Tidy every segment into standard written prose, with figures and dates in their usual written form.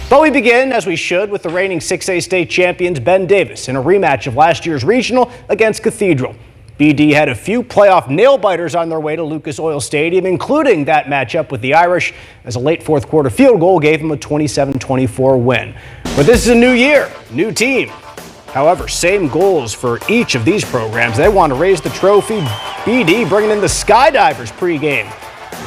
But we begin, as we should, with the reigning 6A state champions Ben Davis in a rematch of last year's regional against Cathedral. BD had a few playoff nail-biters on their way to Lucas Oil Stadium, including that matchup with the Irish, as a late fourth quarter field goal gave them a 27-24 win. But this is a new year, new team. However, same goals for each of these programs. They want to raise the trophy. BD bringing in the Skydivers pregame.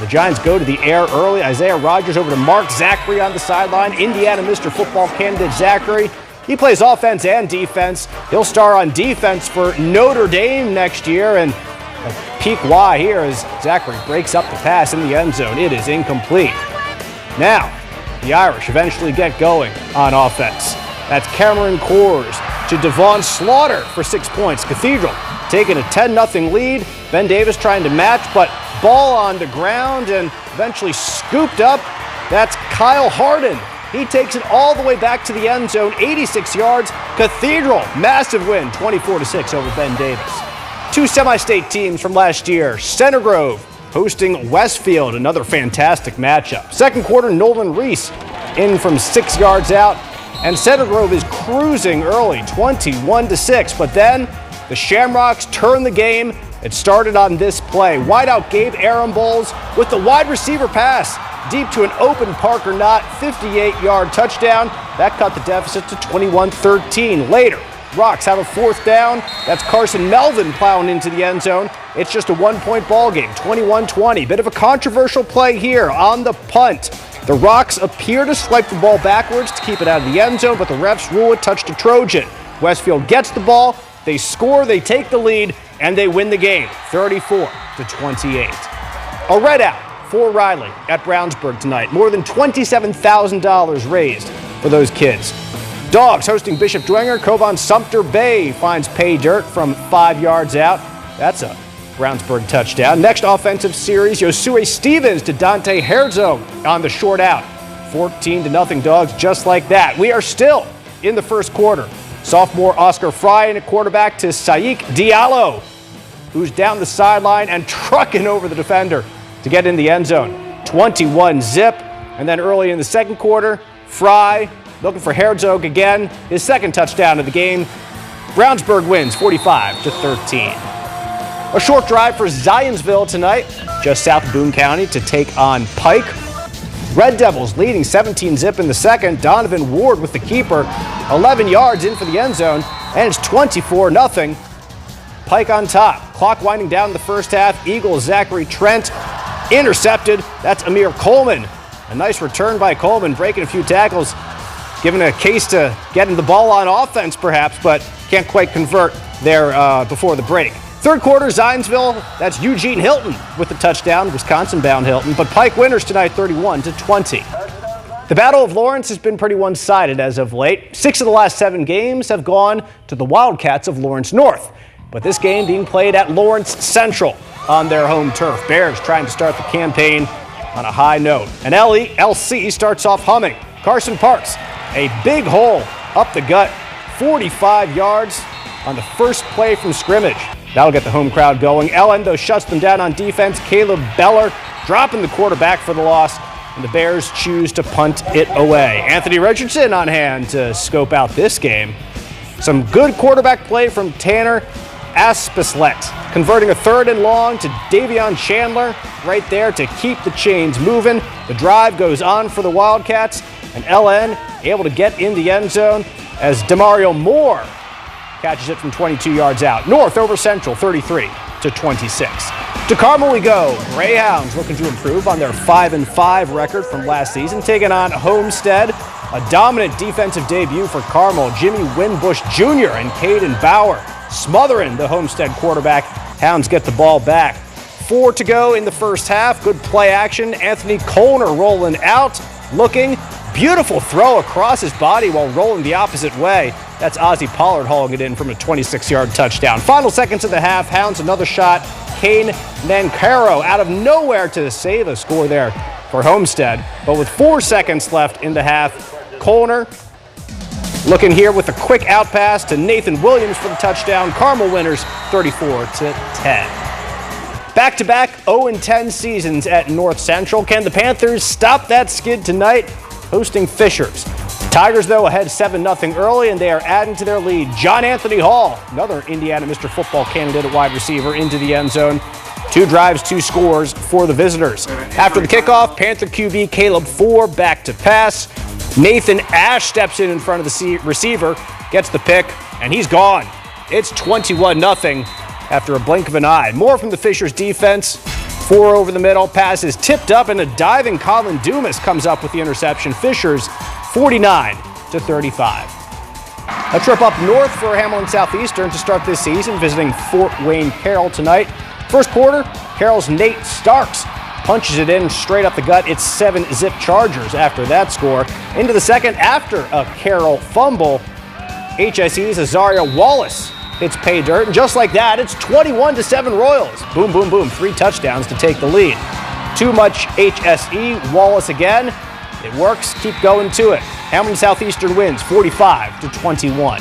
The Giants go to the air early. Isaiah Rogers over to Mark Zachary on the sideline. Indiana Mr. Football candidate Zachary. He plays offense and defense. He'll star on defense for Notre Dame next year. And a peak Y here as Zachary breaks up the pass in the end zone. It is incomplete. Now, the Irish eventually get going on offense. That's Cameron Coors to Devon Slaughter for 6 points. Cathedral taking a 10-0 lead. Ben Davis trying to match, but ball on the ground and eventually scooped up. That's Kyle Harden. He takes it all the way back to the end zone, 86 yards. Cathedral, massive win, 24-6 over Ben Davis. Two semi-state teams from last year. Center Grove hosting Westfield, another fantastic matchup. Second quarter, Nolan Reese in from 6 yards out. And Center Grove is cruising early, 21-6. But then the Shamrocks turn the game. It started on this play. Wideout Gabe Arambols with the wide receiver pass. Deep to an open Parker Knott, 58-yard touchdown. That cut the deficit to 21-13. Later, Rocks have a fourth down. That's Carson Melvin plowing into the end zone. It's just a one-point ball game, 21-20. Bit of a controversial play here on the punt. The Rocks appear to swipe the ball backwards to keep it out of the end zone, but the refs rule it touch to Trojan. Westfield gets the ball, they score, they take the lead, and they win the game, 34-28. A red out for Riley at Brownsburg tonight. More than $27,000 raised for those kids. Dogs hosting Bishop Dwenger. Coban Sumter Bay finds pay dirt from 5 yards out. That's a Brownsburg touchdown. Next offensive series, Josue Stevens to Dante Herzog on the short out. 14-0 Dogs just like that. We are still in the first quarter. Sophomore Oscar Fry in at quarterback to Saik Diallo, who's down the sideline and trucking over the defender to get in the end zone. 21-zip. And then early in the second quarter, Fry looking for Herzog again. His second touchdown of the game. Brownsburg wins 45-13. A short drive for Zionsville tonight, just south of Boone County, to take on Pike. Red Devils leading 17-zip in the second. Donovan Ward with the keeper, 11 yards in for the end zone, and it's 24-0. Pike on top. Clock winding down the first half. Eagles Zachary Trent intercepted. That's Amir Coleman. A nice return by Coleman, breaking a few tackles, giving a case to getting the ball on offense perhaps, but can't quite convert there before the break. Third quarter, Zionsville, that's Eugene Hilton with the touchdown, Wisconsin-bound Hilton, but Pike winners tonight 31-20. The Battle of Lawrence has been pretty one-sided as of late. 6 of the last 7 games have gone to the Wildcats of Lawrence North. But this game being played at Lawrence Central on their home turf. Bears trying to start the campaign on a high note. And LC starts off humming. Carson Parks, a big hole up the gut, 45 yards on the first play from scrimmage. That'll get the home crowd going. LN, though, shuts them down on defense. Caleb Beller dropping the quarterback for the loss. And the Bears choose to punt it away. Anthony Richardson on hand to scope out this game. Some good quarterback play from Tanner Aspeslet, converting a 3rd and long to Davion Chandler right there to keep the chains moving. The drive goes on for the Wildcats, and LN able to get in the end zone as Demario Moore catches it from 22 yards out. North over Central, 33-26. To Carmel we go. Greyhounds looking to improve on their 5-5 record from last season, taking on Homestead. A dominant defensive debut for Carmel. Jimmy Winbush Jr. and Caden Bauer smothering the Homestead quarterback. Hounds get the ball back. 4 to go in the first half. Good play action. Anthony Colner rolling out, looking. Beautiful throw across his body while rolling the opposite way. That's Ozzie Pollard hauling it in from a 26-yard touchdown. Final seconds of the half. Hounds another shot. Kane Nancaro out of nowhere to save a score there for Homestead. But with 4 seconds left in the half, Colner looking here with a quick out pass to Nathan Williams for the touchdown. Carmel winners 34-10. Back-to-back 0-10 seasons at North Central. Can the Panthers stop that skid tonight? Hosting Fishers. Tigers, though, ahead 7-0 early, and they are adding to their lead. John Anthony Hall, another Indiana Mr. Football candidate at wide receiver, into the end zone. 2 drives, 2 scores for the visitors. After the kickoff, Panther QB Caleb Ford back to pass. Nathan Ash steps in front of the receiver, gets the pick, and he's gone. It's 21-0 after a blink of an eye. More from the Fishers defense. 4 over the middle, pass is tipped up, and a diving Colin Dumas comes up with the interception. Fishers 49-35. A trip up north for Hamline Southeastern to start this season, visiting Fort Wayne Carroll tonight. First quarter, Carroll's Nate Starks punches it in straight up the gut. It's 7-zip Chargers after that score. Into the second, after a Carroll fumble, HSE's Azaria Wallace hits pay dirt, and just like that, it's 21-7 Royals. Boom, boom, boom, 3 touchdowns to take the lead. Too much HSE, Wallace again. It works, keep going to it. Hamline Southeastern wins 45-21.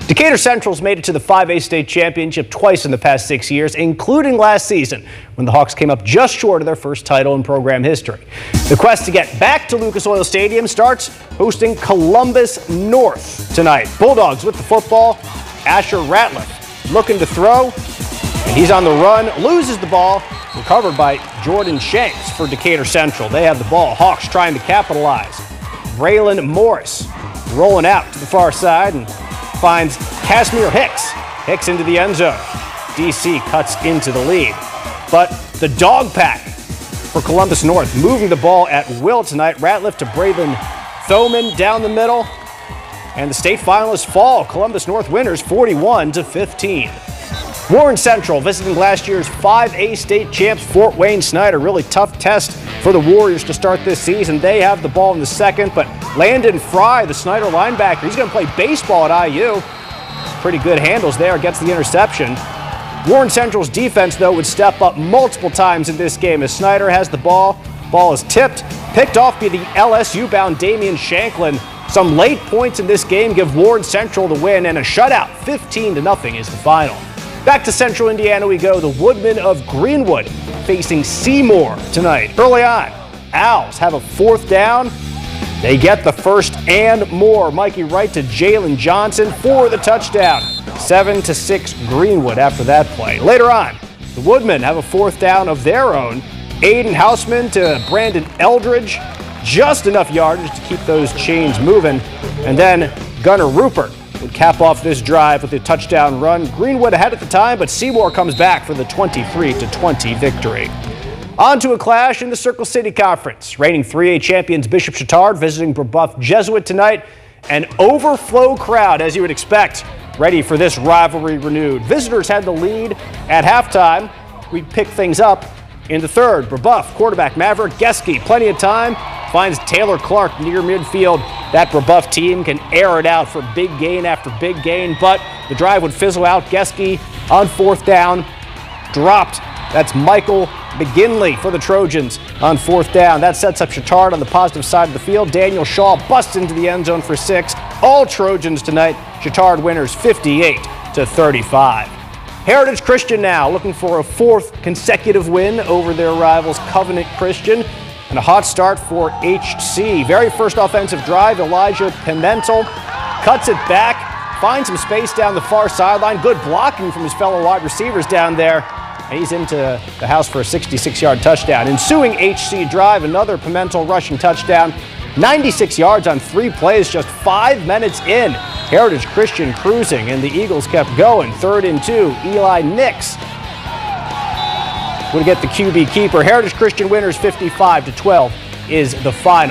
Decatur Central's made it to the 5A state championship twice in the past 6 years, including last season when the Hawks came up just short of their first title in program history. The quest to get back to Lucas Oil Stadium starts hosting Columbus North tonight. Bulldogs with the football. Asher Ratliff looking to throw, and he's on the run, loses the ball, recovered by Jordan Shanks for Decatur Central. They have the ball. Hawks trying to capitalize. Braylon Morris rolling out to the far side and finds Casimir Hicks. Hicks into the end zone. DC cuts into the lead. But the dog pack for Columbus North moving the ball at will tonight. Ratliff to Braylon Thoman down the middle. And the state finalists fall. Columbus North winners 41-15. Warren Central visiting last year's 5A state champs Fort Wayne Snyder. Really tough test for the Warriors to start this season. They have the ball in the second, but Landon Fry, the Snyder linebacker, he's going to play baseball at IU. Pretty good handles there, gets the interception. Warren Central's defense, though, would step up multiple times in this game as Snyder has the ball. Ball is tipped, picked off by the LSU-bound Damian Shanklin. Some late points in this game give Warren Central the win, and a shutout. 15-0 is the final. Back to Central Indiana we go. The Woodmen of Greenwood facing Seymour tonight. Early on, Owls have a 4th down. They get the first and more. Mikey Wright to Jalen Johnson for the touchdown. 7-6 Greenwood after that play. Later on, the Woodmen have a 4th down of their own. Aiden Houseman to Brandon Eldridge. Just enough yardage to keep those chains moving. And then Gunnar Rupert would cap off this drive with a touchdown run. Greenwood ahead at the time, but Seymour comes back for the 23-20 victory. On to a clash in the Circle City Conference. Reigning 3A champions Bishop Chatard visiting Brebeuf Jesuit tonight. An overflow crowd, as you would expect, ready for this rivalry renewed. Visitors had the lead at halftime. We pick things up in the third. Brebeuf quarterback Maverick Geske, plenty of time, finds Taylor Clark near midfield. That Brebeuf team can air it out for big gain after big gain, but the drive would fizzle out. Geske on 4th down, dropped. That's Michael McGinley for the Trojans on 4th down. That sets up Chatard on the positive side of the field. Daniel Shaw busts into the end zone for 6. All Trojans tonight. Chatard winners 58-35. Heritage Christian now looking for a 4th consecutive win over their rivals Covenant Christian. And a hot start for HC. Very first offensive drive, Elijah Pimentel cuts it back, finds some space down the far sideline. Good blocking from his fellow wide receivers down there. And he's into the house for a 66-yard touchdown. Ensuing HC drive, another Pimentel rushing touchdown. 96 yards on 3 plays, just 5 minutes in. Heritage Christian cruising, and the Eagles kept going. 3rd and 2, Eli Nix would get the QB keeper. Heritage Christian winners 55-12 is the final.